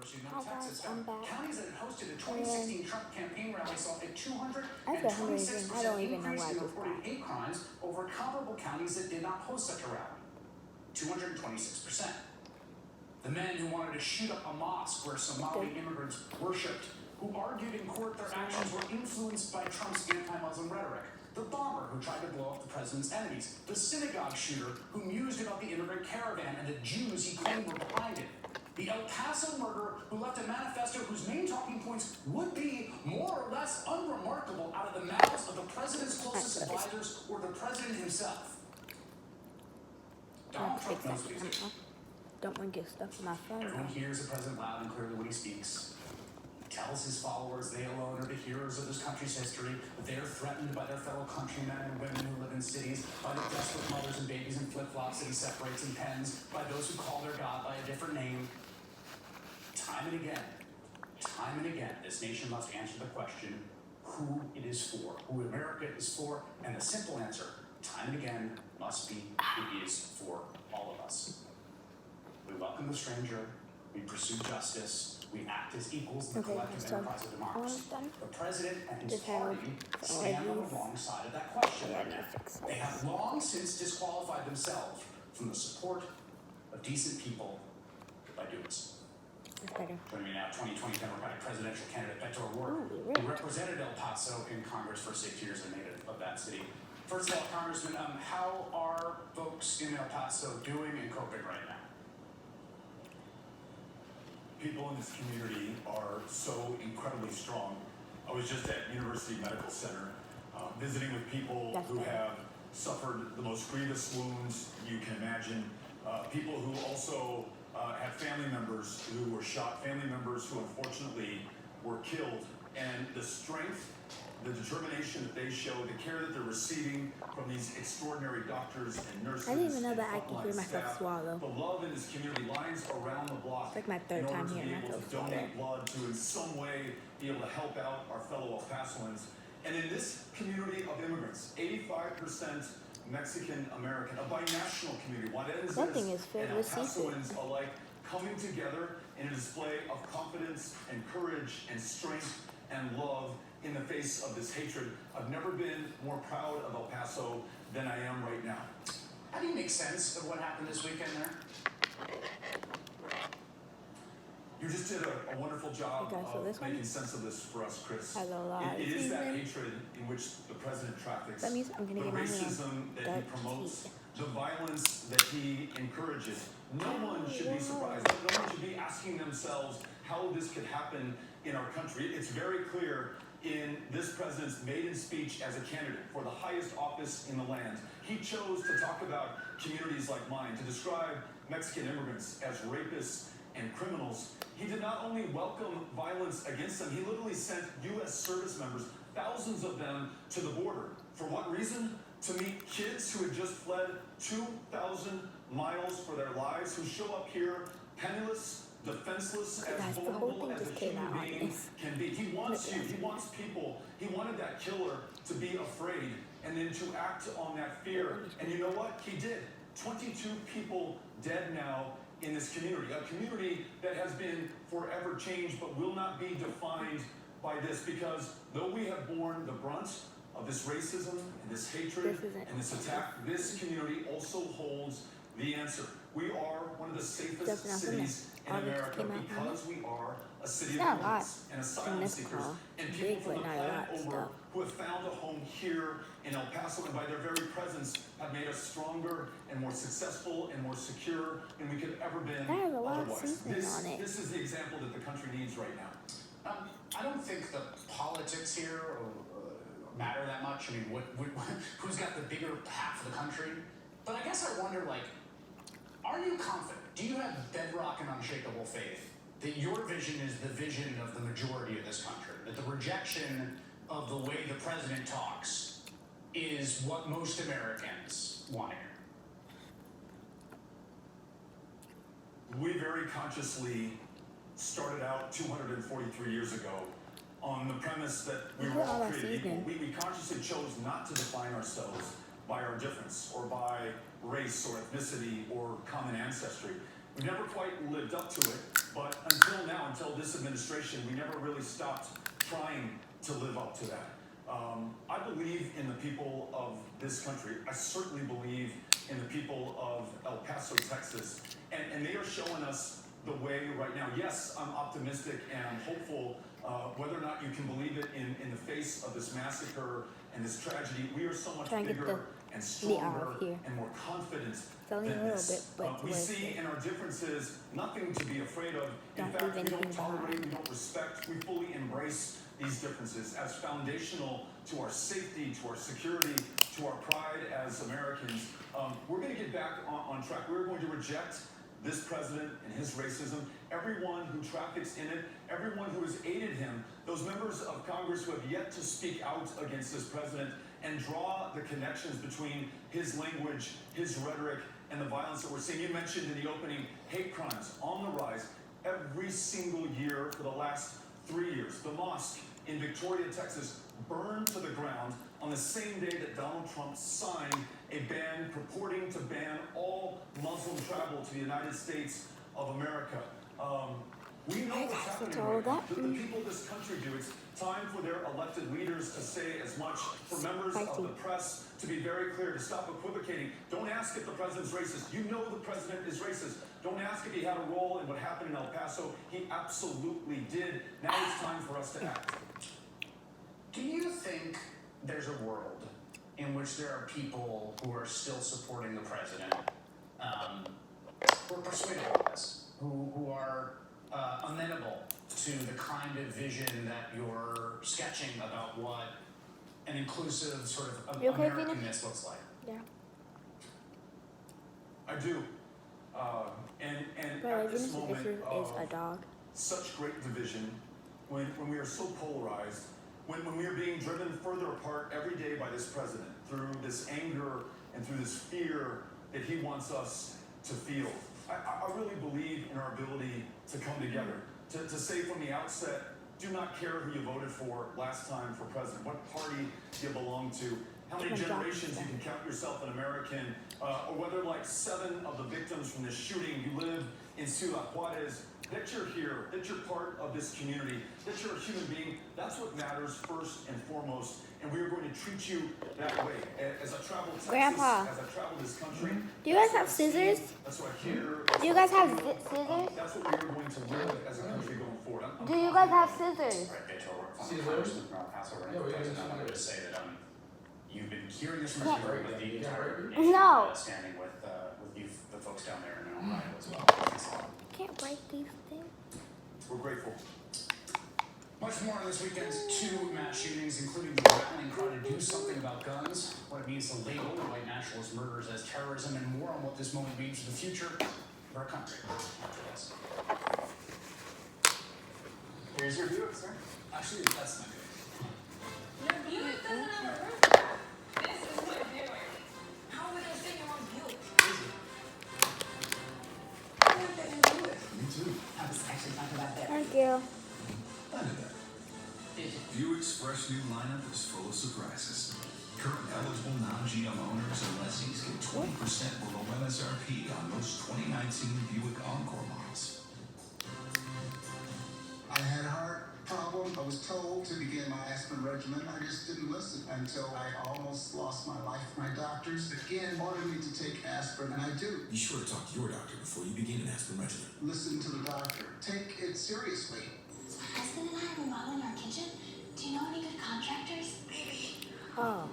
University of Hi North guys, Texas I'm found back. counties that had hosted a 2016 Trump campaign rally saw a I feel amazing. I 226% don't even know increase why in this reported bad. hate crimes over comparable counties that did not host such a rally. 226%. The men who wanted to shoot up a mosque where Somali immigrants worshipped, who argued in court their actions were influenced by Trump's anti-Muslim rhetoric. The bomber who tried to blow up the president's enemies. The synagogue shooter who mused about the immigrant caravan and the Jews he claimed were behind it. The El Paso murderer who left a manifesto whose main talking points would be more or less unremarkable out of the mouths of the president's closest advisors or the president himself. Donald Trump knows what he's doing. Don't want to get stuff in my phone. Everyone hears the president loud and clearly when he speaks. He tells his followers they alone are the heroes of this country's history, that they are threatened by their fellow countrymen and women who live in cities, by the desperate mothers and babies in flip-flops that he separates in pens, by those who call their God by a different name. Time and again, this nation must answer the question who it is for, who America is for, and the simple answer, time and again, must be it is for all of us. We welcome the stranger, we pursue justice, we act as equals in the collective enterprise of democracy. The president and his party stand on the wrong side of that question right now. They have long since disqualified themselves from the support of decent people by doing so. Joining me now, 2020 Democratic presidential candidate Beto O'Rourke, who represented El Paso in Congress for 6 years and native of that city. First of all, Congressman, how are folks in El Paso doing and coping right now? People in this community are so incredibly strong. I was just at University Medical Center visiting with people who have suffered the most grievous wounds you can imagine. People who also have family members who were shot, family members who unfortunately were killed. And the strength, the determination that they show, the care that they're receiving from these extraordinary doctors and nurses. I didn't even know that I could hear myself swallow. The love in this community lines around the block. It's like my third time hearing myself swallow. Donate blood to in some way be able to help out our fellow El Pasoans. And in this community of immigrants, 85% Mexican American, a binational community, Juarezes and El Pasoans alike coming together in a display of confidence and courage and strength and love in the face of this hatred. I've never been more proud of El Paso than I am right now. How do you make sense of what happened this weekend there? You just did a wonderful job of making sense of this for us, Chris. It is that hatred in which the president traffics, that means I'm gonna the racism that he promotes, the violence that he encourages. No one should be surprised. No one should be asking themselves how this could happen in our country. It's very clear in this president's maiden speech as a candidate for the highest office in the land. He chose to talk about communities like mine, to describe Mexican immigrants as rapists and criminals. He did not only welcome violence against them, he literally sent U.S. service members, thousands of them, to the border. For what reason? To meet kids who had just fled 2,000 miles for their lives, who show up here penniless, defenseless, as vulnerable as a human being can be. He wants you, he wants people, he wanted that killer to be afraid and then to act on that fear. And you know what? He did. 22 people dead now in this community, a community that has been forever changed but will not be defined by this, because though we have borne the brunt of this racism and this hatred and this attack, this community also holds the answer. We are one of the safest cities in America because we are a city of immigrants and asylum seekers and people from the planet over who have found a home here in El Paso, and by their very presence have made us stronger and more successful and more secure than we could ever been otherwise. This is the example that the country needs right now. I don't think the politics here matter that much. I mean, who's got the bigger half of the country? But I guess I wonder, like, are you confident? Do you have bedrock and unshakable faith that your vision is the vision of the majority of this country? That the rejection of the way the president talks is what most Americans want to hear? We very consciously started out 243 years ago on the premise that we were all created equal. We consciously chose not to define ourselves by our difference or by race or ethnicity or common ancestry. We've never quite lived up to it, but until now, until this administration, we never really stopped trying to live up to that. I believe in the people of this country. I certainly believe in the people of El Paso, Texas. And they are showing us the way right now. Yes, I'm optimistic and I'm hopeful, whether or not you can believe it in the face of this massacre and this tragedy. We are so much bigger and stronger and more confident than this. We see in our differences nothing to be afraid of. In fact, we don't tolerate, we don't respect, we fully embrace these differences as foundational to our safety, to our security, to our pride as Americans. We're going to get back on track. We're going to reject this president and his racism, everyone who traffics in it, everyone who has aided him, those members of Congress who have yet to speak out against this president and draw the connections between his language, his rhetoric, and the violence that we're seeing. You mentioned in the opening, hate crimes on the rise every single year for the last 3 years. The mosque in Victoria, Texas, burned to the ground on the same day that Donald Trump signed a ban purporting to ban all Muslim travel to the United States of America. We know what's happening right now. The people of this country do. It's time for their elected leaders to say as much, for members of the press to be very clear, to stop equivocating. Don't ask if the president's racist. You know the president is racist. Don't ask if he had a role in what happened in El Paso. He absolutely did. Now it's time for us to act. Do you think there's a world in which there are people who are still supporting the president, who are persuaded of this, who are amenable to the kind of vision that you're sketching about what an inclusive sort of Americanness looks like? Yeah. I do. And Bro, at this moment is a dog. Such great division, when we are so polarized, when we are being driven further apart every day by this president through this anger and through this fear that he wants us to feel. I really believe in our ability to come together, to say from the outset, do not care who you voted for last time for president, what party you belong to, how many generations you can count yourself an American, or whether like 7 of the victims from this shooting, you live in Ciudad Juarez, that you're here, that you're part of this community, that you're a human being. That's what matters first and foremost. And we are going to treat you that way. As I travel Texas, Grandpa, as I travel this country. do you guys have scissors? That's what I hear. Do you guys have scissors? That's what we are going to live as a country going forward. Do you guys have scissors? Right, Beto, Congressman from El Paso, running for president. I wanted to say that you've been hearing this from with the entire nation, standing with you, the folks down there in Ohio as well. Can't break these things. We're grateful. Much more on this weekend's 2 mass shootings, including the rallying cry to do something about guns, what it means to label white nationalist murders as terrorism, and more on what this moment means for the future of our country. After this. Here's your Buick, sir. Actually, that's not good. Your Buick doesn't have a roof. This is my Buick. How would I say you want Buick? Easy. I want that in Buick. Me too. I was actually talking about that. Thank you. I did that. Buick's fresh new lineup is full of surprises. Current eligible non-GM owners and lessees get 20% below MSRP on most 2019 Buick Encore models. I had a heart problem. I was told to begin my aspirin regimen. I just didn't listen until I almost lost my life. My doctors again wanted me to take aspirin, and I do. Be sure to talk to your doctor before you begin an aspirin regimen. Listen to the doctor. Take it seriously. My husband and I are remodeling our kitchen. Do you know any good contractors? Maybe. Oh,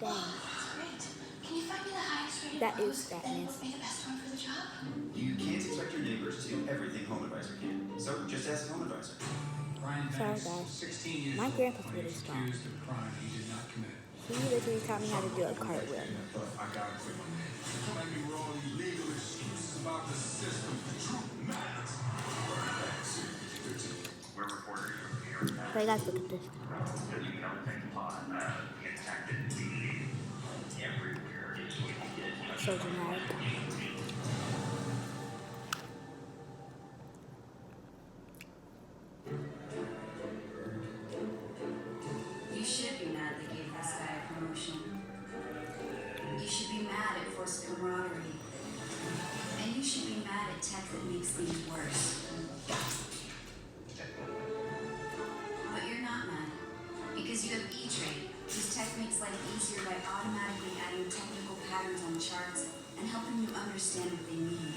dang. That's great. Can you find me the highest rated That pros is that fatness. would be the best one for the job? You can't expect your neighbors to do everything Home Advisor can. So just ask Home Advisor. Ryan Sorry, Banks, guys. 16 years My old, grandpa's when really he was strong. accused of a crime he did not commit. He literally taught me how to do a cartwheel. I got it for you. Don't make me roll these legal excuses about the system. Truth matters. We're reporters from the New York Times. So you guys look at this. You can only think upon the attack that we everywhere is what you get. So dramatic. You should be mad they gave this guy a promotion. You should be mad at forced camaraderie. And you should be mad at tech that makes things worse. E-Trade, whose tech makes life easier by automatically adding technical patterns on charts and helping you understand what they mean.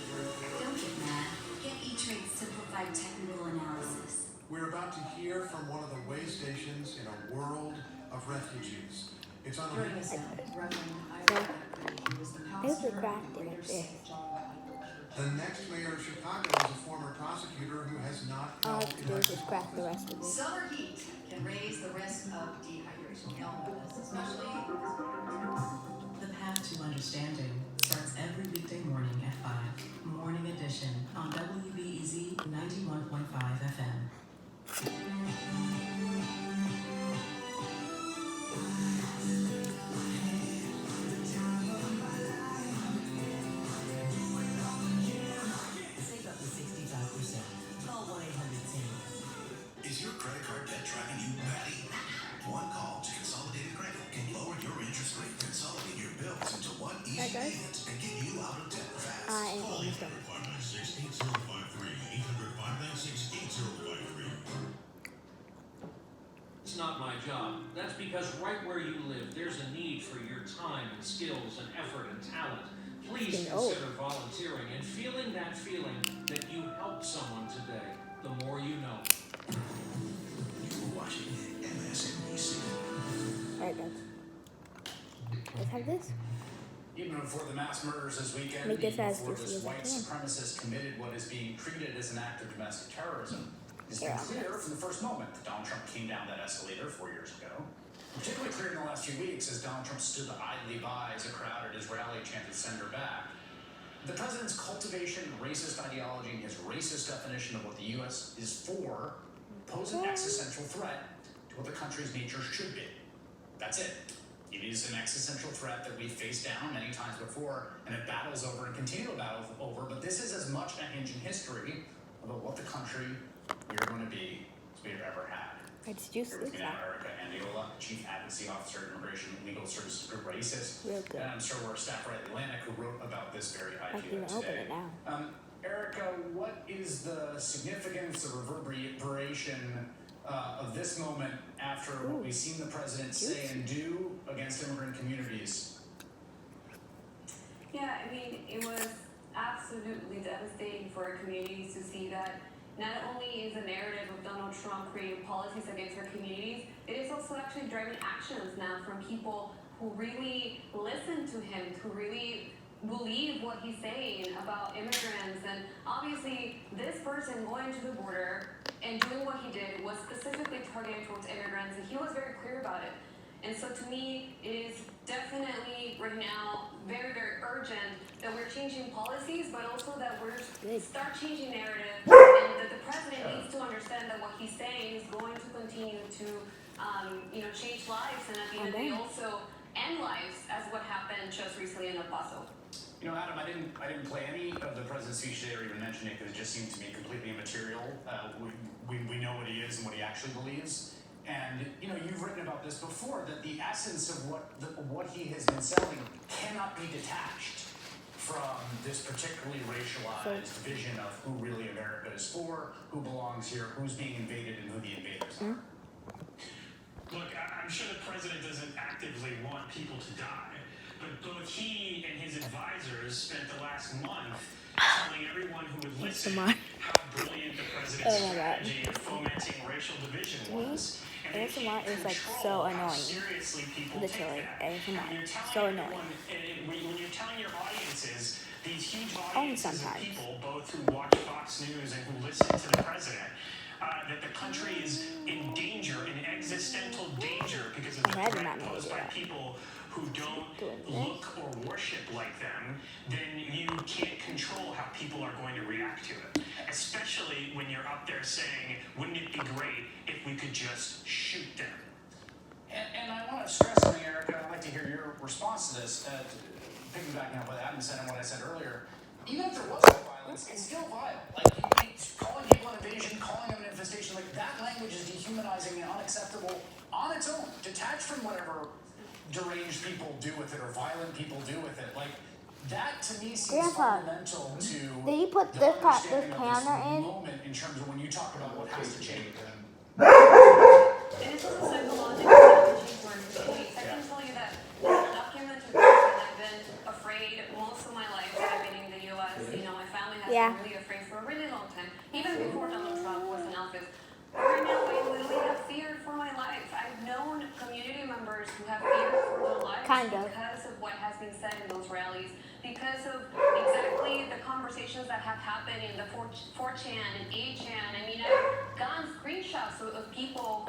Don't get mad. Get E-Trade's simplified technical analysis. We're about to hear from one of the way stations in a world of refugees. It's on During his death, Reverend Ira Beckley was the There's pastor a crack of in Greater it St. there. John Bible Church. The next mayor of Chicago is a former prosecutor who has not All I held have to do is just crack the rest of it. Summer heat can raise the risk of dehydration. We all know this, especially The Path to Understanding starts every weekday morning at 5. Morning edition on WBEZ 91.5 FM. Save up to 65%. Call 1-800-SAVE. Is your credit card debt driving you batty? One call to Consolidated Credit can lower your interest rate, consolidate your bills into one easy That does? payment, and get you out of debt fast. I ain't Call almost done. 800-596-8053. 800-596-8053. It's not my job. That's because right where you live, there's a need for your time and skills and effort and talent. Please Getting old. consider volunteering and feeling that feeling that you helped someone today. The more you know. You're watching MSNBC. Alright, guys. Let's have this. Even before the mass murders this weekend, Make this even as before juicy this as I white can. supremacist committed what is being treated as an act of domestic terrorism, it's been Yeah. clear from the first moment that Donald Trump came down that escalator 4 years ago. Particularly clear in the last few weeks as Donald Trump stood idly by as a crowd at his rally chanted "Send her back." The president's cultivation of racist ideology and his racist definition of what the U.S. is for pose an existential threat to what the country's nature should be. That's it. It is an existential threat that we've faced down many times before and have battles over and continue to battle over, but this is as much a hinge in history about what the country we are going to be as we have ever had. It's juicy. Here with me now, Erica Andiola, Chief Advocacy Officer at Immigration and Legal Services Group Racist. Real good. And I'm sure we're staffer at Atlantic who wrote about this very I can idea even open today. it now. Erica, what is the significance or reverberation of this moment after what we've seen the president say and do against immigrant communities? Yeah, I mean, it was absolutely devastating for our communities to see that not only is the narrative of Donald Trump creating policies against our communities, it is also actually driving actions now from people who really listen to him, who really believe what he's saying about immigrants. And obviously, this person going to the border and doing what he did was specifically targeted towards immigrants, and he was very clear about it. And so to me, it is definitely right now very, very urgent that we're changing policies, but also that we're start changing narrative, and that the president needs to understand that what he's saying is going to continue to, change lives, and at the end of the day also end lives, as what happened just recently in El Paso. You know, Adam, I didn't play any of the president's speech today or even mention it because it just seemed to me completely immaterial. We know what he is and what he actually believes. And, you've written about this before, that the essence of what he has been selling cannot be detached from this particularly racialized vision of who really America is for, who belongs here, who's being invaded, and who the invaders are. Look, I'm sure the president doesn't actively want people to die, but both he and his advisors spent the last month telling everyone who would listen how brilliant the president's strategy of fomenting racial division was. ASMR is like so annoying. Literally, ASMR. So annoying. When you're telling your audiences, these huge Only audiences of sometimes. people, both who watch Fox News and who listen to the president, that the country is in danger, in existential danger, because of the threat posed by people who don't look or worship like them, then you can't control how people are going to react to it. Especially when you're up there saying, wouldn't it be great if we could just shoot them? And I want to stress something, Erica, I'd like to hear your response to this, piggybacking on what Adam said and what I said earlier. Even if there was no violence, it's still vile. Calling people an invasion, calling them an infestation, that language is dehumanizing and unacceptable on its own, detached from whatever deranged people do with it or violent people do with it. That to me seems fundamental to Did you put the this understanding of counter in? moment in terms of when you talk about what has to change. And it's also psychological damaging to certain communities. I can tell you that as a documented person, I've been afraid most of my life that I've been in the U.S. You know, my family has been really afraid for a really long time, even before Donald Trump was in office. But right now, I literally have feared for my life. I've known community members who have feared for their lives because of what has been said in those rallies, because of exactly the conversations that have happened in the 4chan and 8chan. I mean, I've gotten screenshots of people